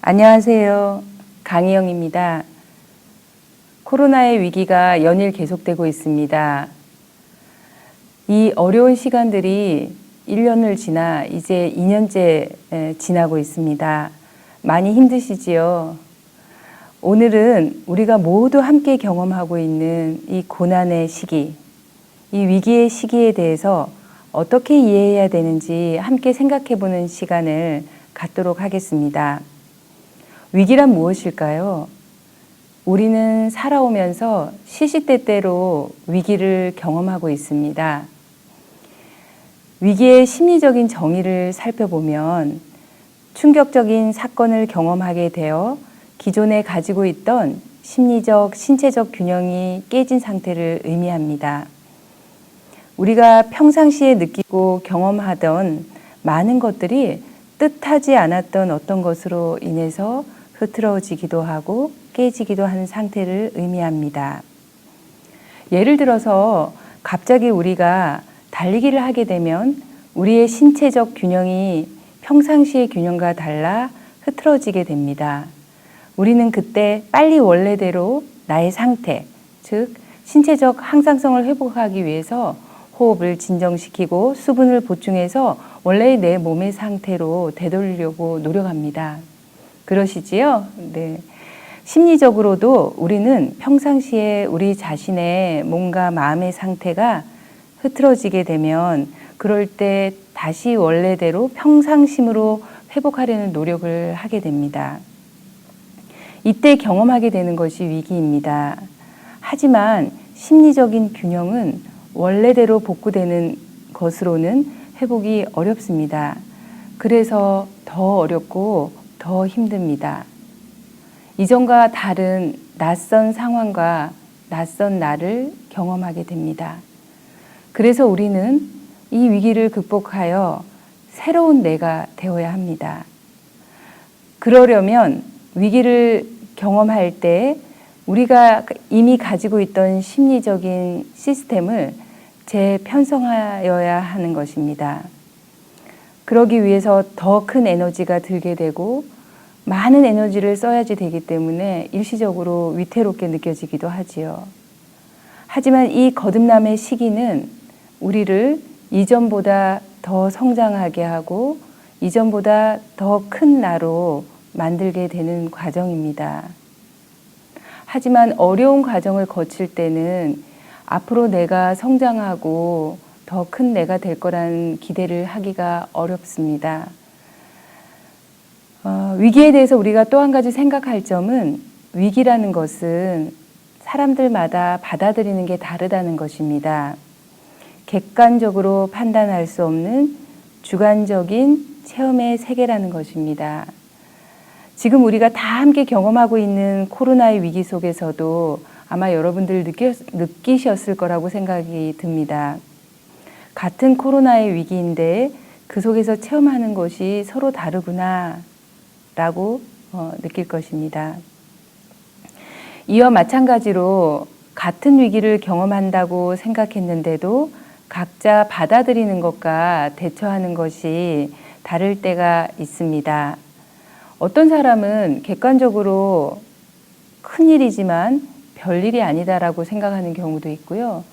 안녕하세요. 강희영입니다. 코로나의 위기가 연일 계속되고 있습니다. 이 어려운 시간들이 1년을 지나 이제 2년째 지나고 있습니다. 많이 힘드시지요? 오늘은 우리가 모두 함께 경험하고 있는 이 고난의 시기, 이 위기의 시기에 대해서 어떻게 이해해야 되는지 함께 생각해 보는 시간을 갖도록 하겠습니다. 위기란 무엇일까요? 우리는 살아오면서 시시때때로 위기를 경험하고 있습니다. 위기의 심리적인 정의를 살펴보면 충격적인 사건을 경험하게 되어 기존에 가지고 있던 심리적, 신체적 균형이 깨진 상태를 의미합니다. 우리가 평상시에 느끼고 경험하던 많은 것들이 뜻하지 않았던 어떤 것으로 인해서 흐트러지기도 하고 깨지기도 하는 상태를 의미합니다. 예를 들어서 갑자기 우리가 달리기를 하게 되면 우리의 신체적 균형이 평상시의 균형과 달라 흐트러지게 됩니다. 우리는 그때 빨리 원래대로 나의 상태, 즉 신체적 항상성을 회복하기 위해서 호흡을 진정시키고 수분을 보충해서 원래의 내 몸의 상태로 되돌리려고 노력합니다. 그러시지요? 네. 심리적으로도 우리는 평상시에 우리 자신의 몸과 마음의 상태가 흐트러지게 되면 그럴 때 다시 원래대로 평상심으로 회복하려는 노력을 하게 됩니다. 이때 경험하게 되는 것이 위기입니다. 하지만 심리적인 균형은 원래대로 복구되는 것으로는 회복이 어렵습니다. 그래서 더 어렵고 더 힘듭니다. 이전과 다른 낯선 상황과 낯선 나를 경험하게 됩니다. 그래서 우리는 이 위기를 극복하여 새로운 내가 되어야 합니다. 그러려면 위기를 경험할 때 우리가 이미 가지고 있던 심리적인 시스템을 재편성하여야 하는 것입니다. 그러기 위해서 더 큰 에너지가 들게 되고 많은 에너지를 써야지 되기 때문에 일시적으로 위태롭게 느껴지기도 하지요. 하지만 이 거듭남의 시기는 우리를 이전보다 더 성장하게 하고 이전보다 더 큰 나로 만들게 되는 과정입니다. 하지만 어려운 과정을 거칠 때는 앞으로 내가 성장하고 더 큰 내가 될 거라는 기대를 하기가 어렵습니다. 위기에 대해서 우리가 또 한 가지 생각할 점은 위기라는 것은 사람들마다 받아들이는 게 다르다는 것입니다. 객관적으로 판단할 수 없는 주관적인 체험의 세계라는 것입니다. 지금 우리가 다 함께 경험하고 있는 코로나의 위기 속에서도 아마 여러분들 느끼셨을 거라고 생각이 듭니다. 같은 코로나의 위기인데 그 속에서 체험하는 것이 서로 다르구나 라고 느낄 것입니다. 이와 마찬가지로 같은 위기를 경험한다고 생각했는데도 각자 받아들이는 것과 대처하는 것이 다를 때가 있습니다. 어떤 사람은 객관적으로 큰일이지만 별일이 아니다라고 생각하는 경우도 있고요.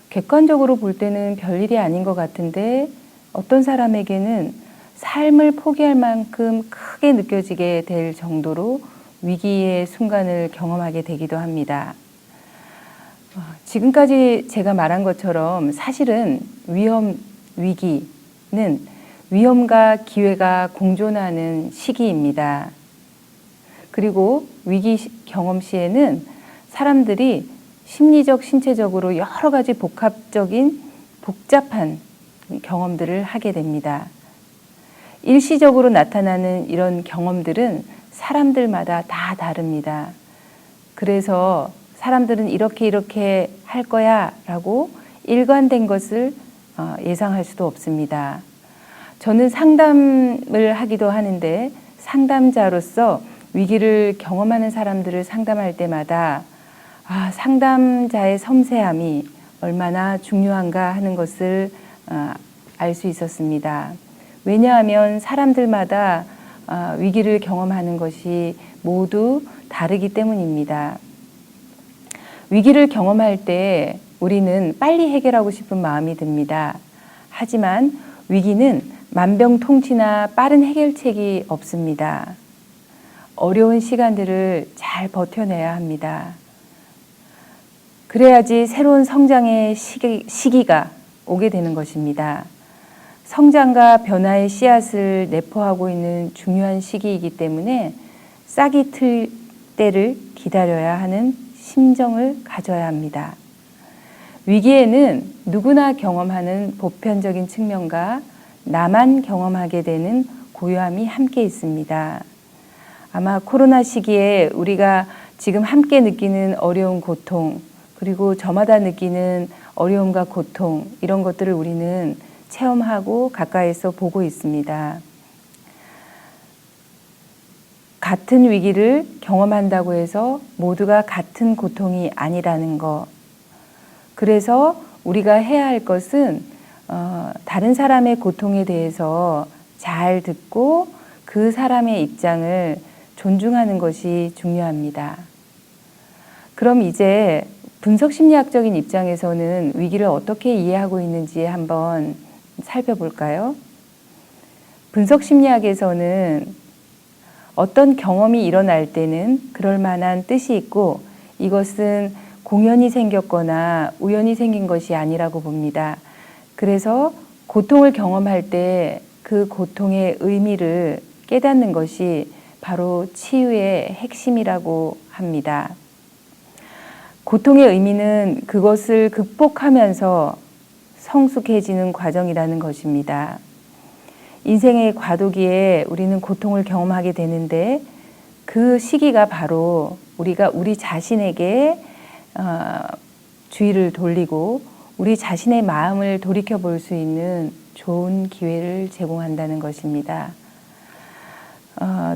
객관적으로 볼 때는 별일이 아닌 것 같은데 어떤 사람에게는 삶을 포기할 만큼 크게 느껴지게 될 정도로 위기의 순간을 경험하게 되기도 합니다. 지금까지 제가 말한 것처럼 사실은 위기는 위험과 기회가 공존하는 시기입니다. 그리고 위기 경험 시에는 사람들이 심리적, 신체적으로 여러 가지 복잡한 경험들을 하게 됩니다. 일시적으로 나타나는 이런 경험들은 사람들마다 다 다릅니다. 그래서 사람들은 이렇게 할 거야 라고 일관된 것을 예상할 수도 없습니다. 저는 상담을 하기도 하는데 상담자로서 위기를 경험하는 사람들을 상담할 때마다 상담자의 섬세함이 얼마나 중요한가 하는 것을 알 수 있었습니다. 왜냐하면 사람들마다 위기를 경험하는 것이 모두 다르기 때문입니다. 위기를 경험할 때 우리는 빨리 해결하고 싶은 마음이 듭니다. 하지만 위기는 만병통치나 빠른 해결책이 없습니다. 어려운 시간들을 잘 버텨내야 합니다. 그래야지 새로운 성장의 시기가 오게 되는 것입니다. 성장과 변화의 씨앗을 내포하고 있는 중요한 시기이기 때문에 싹이 틀 때를 기다려야 하는 심정을 가져야 합니다. 위기에는 누구나 경험하는 보편적인 측면과 나만 경험하게 되는 고요함이 함께 있습니다. 아마 코로나 시기에 우리가 지금 함께 느끼는 어려운 고통, 그리고 저마다 느끼는 어려움과 고통, 이런 것들을 우리는 체험하고 가까이서 보고 있습니다. 같은 위기를 경험한다고 해서 모두가 같은 고통이 아니라는 것. 그래서 우리가 해야 할 것은 다른 사람의 고통에 대해서 잘 듣고 그 사람의 입장을 존중하는 것이 중요합니다. 그럼 이제 분석심리학적인 입장에서는 위기를 어떻게 이해하고 있는지 한번 살펴볼까요? 분석심리학에서는 어떤 경험이 일어날 때는 그럴 만한 뜻이 있고 이것은 공연이 생겼거나 우연히 생긴 것이 아니라고 봅니다. 그래서 고통을 경험할 때 그 고통의 의미를 깨닫는 것이 바로 치유의 핵심이라고 합니다. 고통의 의미는 그것을 극복하면서 성숙해지는 과정이라는 것입니다. 인생의 과도기에 우리는 고통을 경험하게 되는데 그 시기가 바로 우리가 우리 자신에게 주의를 돌리고 우리 자신의 마음을 돌이켜 볼 수 있는 좋은 기회를 제공한다는 것입니다.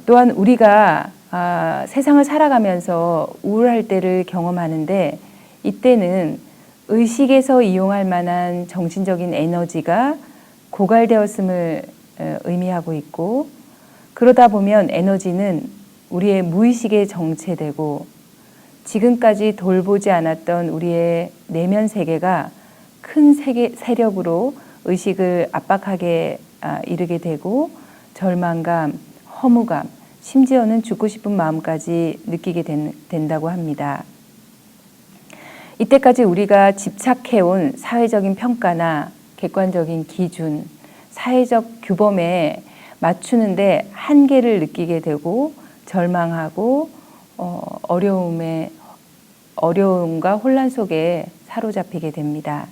또한 우리가 세상을 살아가면서 우울할 때를 경험하는데 이때는 의식에서 이용할 만한 정신적인 에너지가 고갈되었음을 의미하고 있고 그러다 보면 에너지는 우리의 무의식에 정체되고 지금까지 돌보지 않았던 우리의 내면 세계가 큰 세력으로 의식을 압박하게 이르게 되고 절망감, 허무감, 심지어는 죽고 싶은 마음까지 느끼게 된다고 합니다. 이때까지 우리가 집착해온 사회적인 평가나 객관적인 기준, 사회적 규범에 맞추는데 한계를 느끼게 되고 절망하고 어려움과 혼란 속에 사로잡히게 됩니다.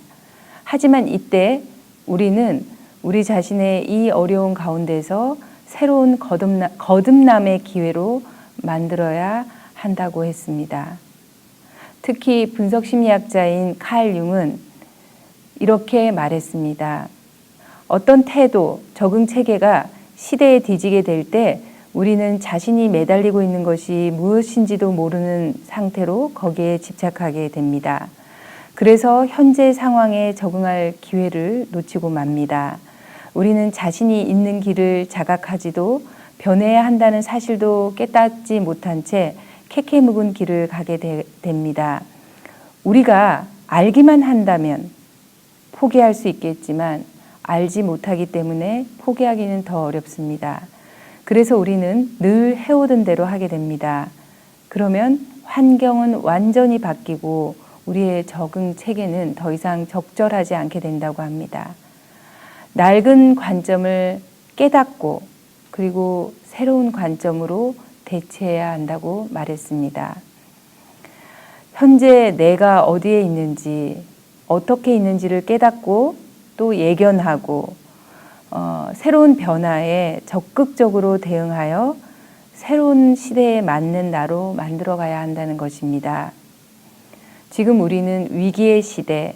하지만 이때 우리는 우리 자신의 이 어려운 가운데서 새로운 거듭남의 기회로 만들어야 한다고 했습니다. 특히 분석심리학자인 칼 융은 이렇게 말했습니다. 어떤 태도, 적응 체계가 시대에 뒤지게 될 때 우리는 자신이 매달리고 있는 것이 무엇인지도 모르는 상태로 거기에 집착하게 됩니다. 그래서 현재 상황에 적응할 기회를 놓치고 맙니다. 우리는 자신이 있는 길을 자각하지도 변해야 한다는 사실도 깨닫지 못한 채 캐캐 묵은 길을 가게 됩니다. 우리가 알기만 한다면 포기할 수 있겠지만 알지 못하기 때문에 포기하기는 더 어렵습니다. 그래서 우리는 늘 해오던 대로 하게 됩니다. 그러면 환경은 완전히 바뀌고 우리의 적응 체계는 더 이상 적절하지 않게 된다고 합니다. 낡은 관점을 깨닫고 그리고 새로운 관점으로 대체해야 한다고 말했습니다. 현재 내가 어디에 있는지, 어떻게 있는지를 깨닫고 또 예견하고 새로운 변화에 적극적으로 대응하여 새로운 시대에 맞는 나로 만들어가야 한다는 것입니다. 지금 우리는 위기의 시대,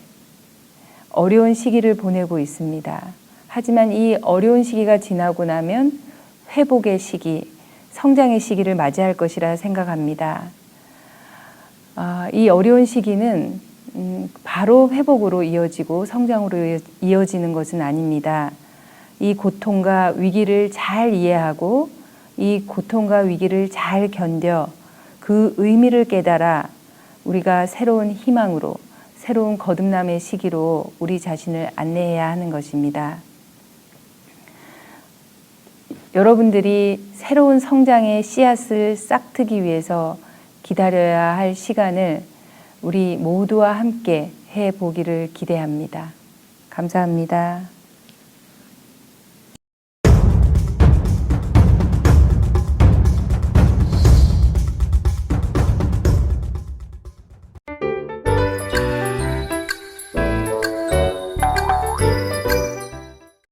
어려운 시기를 보내고 있습니다. 하지만 이 어려운 시기가 지나고 나면 회복의 시기, 성장의 시기를 맞이할 것이라 생각합니다. 이 어려운 시기는 바로 회복으로 이어지고 성장으로 이어지는 것은 아닙니다. 이 고통과 위기를 잘 이해하고 이 고통과 위기를 잘 견뎌 그 의미를 깨달아 우리가 새로운 희망으로, 새로운 거듭남의 시기로 우리 자신을 안내해야 하는 것입니다. 여러분들이 새로운 성장의 씨앗을 싹트기 위해서 기다려야 할 시간을 우리 모두와 함께 해보기를 기대합니다. 감사합니다.